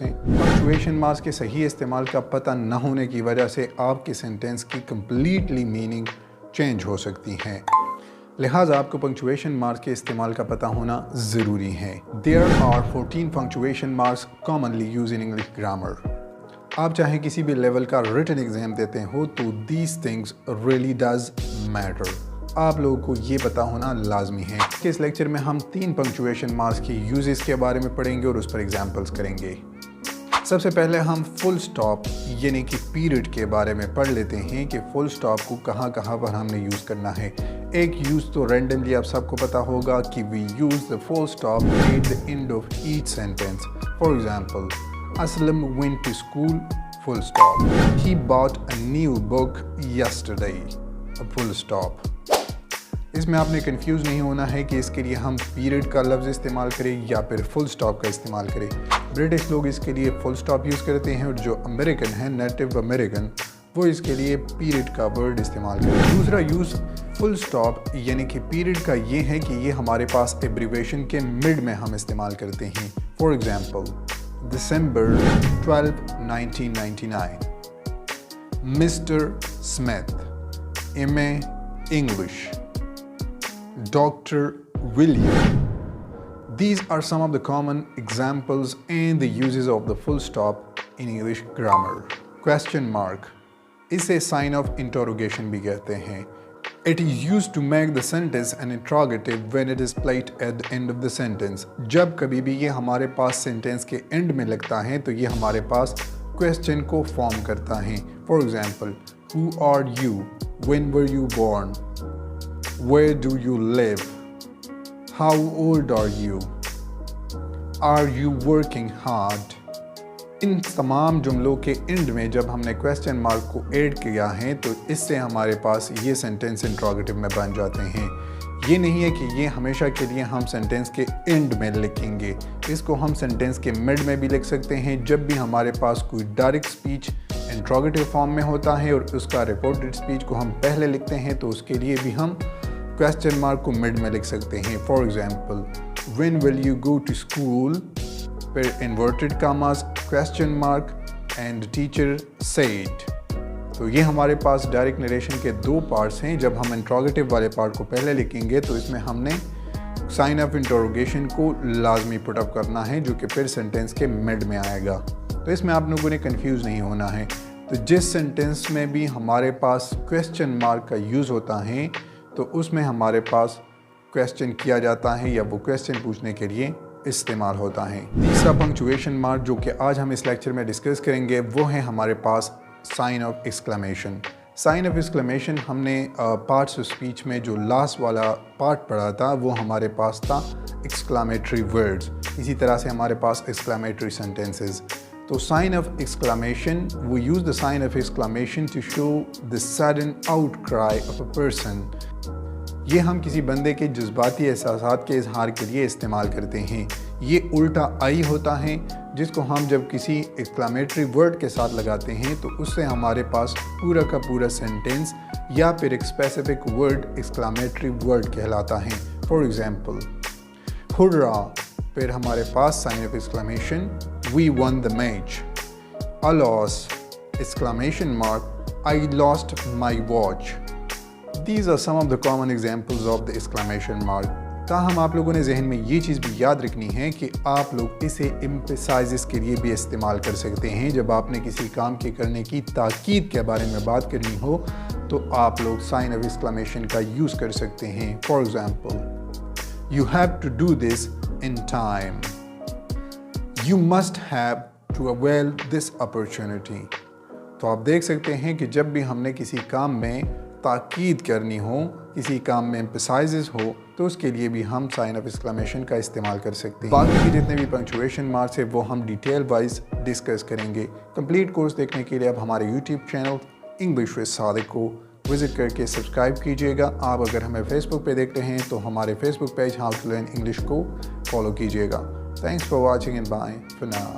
Punctuation marks के सही इस्तेमाल का पता न होने की वजह से आपके सेंटेंस की कम्प्लीटली मीनिंग चेंज हो सकती है, लिहाजा आपको पंक्चुएशन मार्क्स के इस्तेमाल का पता होना ज़रूरी है। There are 14 punctuation marks commonly used in English grammar. आप चाहे किसी भी लेवल का रिटन एग्जाम देते हो तो these things really does matter. आप लोगों को ये पता होना लाजमी है। इस लेक्चर में हम 3 पंक्चुएशन मार्क्स की यूजेस के बारे में पढ़ेंगे और उस पर एग्जाम्पल्स करेंगे। सबसे पहले हम फुल स्टॉप यानी कि पीरियड के बारे में पढ़ लेते हैं कि फुल स्टॉप को कहाँ कहाँ पर हमने यूज़ करना है। एक यूज़ तो रैंडमली आप सबको पता होगा कि we use the full stop at the end of each sentence. For example, Aslam went to school, full stop. He bought a new book yesterday, a full stop. इसमें आपने कंफ्यूज नहीं होना है कि इसके लिए हम पीरियड का लफ्ज़ इस्तेमाल करें या फिर फुल स्टॉप का इस्तेमाल करें। ब्रिटिश लोग इसके लिए फुल स्टॉप यूज़ करते हैं और जो अमेरिकन है, नेटिव अमेरिकन, वो इसके लिए पीरियड का वर्ड इस्तेमाल करें। दूसरा यूज़ फुल स्टॉप यानी कि पीरियड का ये है कि ये हमारे पास एब्रीवेशन के मिड में हम इस्तेमाल करते हैं। For example, December 12, 1999, mister Smith, MA English, Dr. William. These are some of the common examples and the uses of the full stop in English grammar. Question mark. इसे sign of interrogation भी कहते हैं. It is used to make the sentence an interrogative when it is placed at the end of the sentence. जब कभी भी ये हमारे पास sentence के end में लगता है तो ये हमारे पास question को form करता है. For example, who are you? When were you born? Where do you live? How old are you? Are you working hard? इन तमाम जुमलों के एंड में जब हमने क्वेश्चन मार्क को ऐड किया है तो इससे हमारे पास ये सेंटेंस इंट्रोगेटिव में बन जाते हैं। ये नहीं है कि ये हमेशा के लिए हम सेंटेंस के एंड में लिखेंगे, इसको हम सेंटेंस के मिड में भी लिख सकते हैं। जब भी हमारे पास कोई डायरेक्ट स्पीच इंट्रोगेटिव फॉर्म में होता है और उसका रिपोर्टेड स्पीच को हम पहले लिखते हैं तो उसके लिए भी हम क्वेश्चन मार्क को मिड में लिख सकते हैं। For example, when will you go to school, फिर inverted commas, question mark and teacher said. तो ये हमारे पास डायरेक्ट नरेशन के 2 पार्ट्स हैं। जब हम इंट्रोगेटिव वाले पार्ट को पहले लिखेंगे तो इसमें हमने साइन ऑफ इंटरोगेशन को लाजमी पुट अप करना है जो कि फिर सेंटेंस के मिड में आएगा। तो इसमें आप लोगों ने कंफ्यूज नहीं होना है। तो जिस सेंटेंस में भी हमारे पास क्वेश्चन मार्क का यूज़ होता है तो उसमें हमारे पास क्वेश्चन किया जाता है या वो क्वेश्चन पूछने के लिए इस्तेमाल होता है। तीसरा पंक्चुएशन मार्क जो कि आज हम इस लेक्चर में डिस्कस करेंगे वो है हमारे पास sign of exclamation. Sign of exclamation हमने पार्ट्स ऑफ स्पीच में जो लास्ट वाला पार्ट पढ़ा था वो हमारे पास था एक्सक्लेमेटरी वर्ड्स। इसी तरह से हमारे पास एक्सक्लेमेटरी सेंटेंसेस। तो sign of exclamation, we use the sign of exclamation to show the sudden outcry of a person. ये हम किसी बंदे के जज्बाती एहसासात के इजहार के लिए इस्तेमाल करते हैं। ये उल्टा आई होता है जिसको हम जब किसी एक्सक्लेमेटरी वर्ड के साथ लगाते हैं तो उससे हमारे पास पूरा का पूरा सेंटेंस या फिर एक स्पेसिफिक वर्ड एक्सक्लेमेटरी वर्ड कहलाता है। फॉर एग्जाम्पल, हुर्रा, फिर हमारे पास sign of exclamation, we won the match. Alas! Exclamation mark, I lost my watch. These are some of the common examples of the exclamation mark. ताहम आप लोगों ने जहन में ये चीज़ भी याद रखनी है कि आप लोग इसे एम्फसाइज़ के लिए भी इस्तेमाल कर सकते हैं। जब आपने किसी काम के करने की ताकीद के बारे में बात करनी हो तो आप लोग साइन ऑफ एक्सक्लेमेशन का यूज़ कर सकते हैं। For example, you have to do this in time. You must have to avail this opportunity. तो आप देख सकते हैं कि जब भी हमने किसी काम में ताकीद करनी हो, किसी काम में एम्फसाइज़ हो तो उसके लिए भी हम साइन ऑफ एक्सक्लेमेशन का इस्तेमाल कर सकते हैं। बाकी के जितने भी पंक्चुएशन मार्क्स है वो हम डिटेल वाइज डिस्कस करेंगे। कंप्लीट कोर्स देखने के लिए आप हमारे YouTube channel English with Sadiq को विज़िट करके सब्सक्राइब कीजिएगा। आप अगर हमें फेसबुक पे देखते हैं तो हमारे Facebook page how to learn English को फॉलो कीजिएगा। Thanks for watching and bye for now.